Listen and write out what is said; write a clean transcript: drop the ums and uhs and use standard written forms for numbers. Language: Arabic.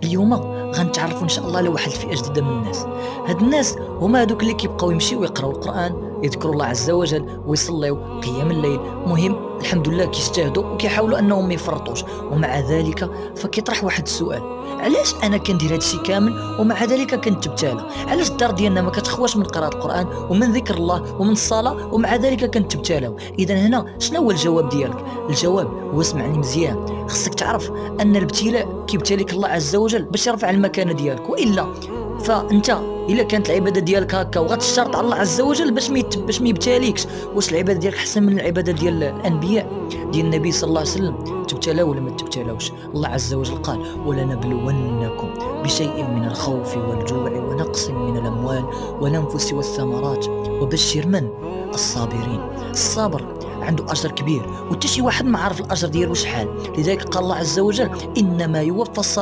اليوم غنتعرفوا ان شاء الله على واحد الفئه جديده من الناس. هاد الناس هما هذوك اللي كيبقاو يمشيو ويقراو القران، يذكروا الله عز وجل ويصليو قيام الليل. مهم الحمد لله كيجتهدوا وكيحاولوا انهم ما يفرطوش، ومع ذلك فكيطرح واحد السؤال: علاش انا كندير هادشي كامل ومع ذلك كنتبتلى؟ علاش الدار ديالنا ما كتخواش من قراءه القران ومن ذكر الله ومن الصلاه ومع ذلك كنتبتلاو؟ اذا هنا شنو هو الجواب ديالك؟ الجواب هو اسمعني مزيان، خصك تعرف ان الابتلاء كيبتليك الله عز وجل باش يرفع المكانه ديالك، والا فانت الا كانت العباده ديالك هكا وغتشترط على الله عز وجل باش ما يبتليكش، واش العباده ديالك احسن من العباده ديال الانبياء ديال النبي صلى الله عليه وسلم؟ تبتلاو ولا ما تبتلاوش؟ الله عز وجل قال: ولنبلونكم بشيء من الخوف والجوع ونقص من الاموال والانفس والثمرات وبشر من؟ الصابرين. الصابر عنده اجر كبير، وحتى شي واحد ما عارف الاجر ديالو شحال، لذلك قال الله عز وجل: انما يوفى الصابرين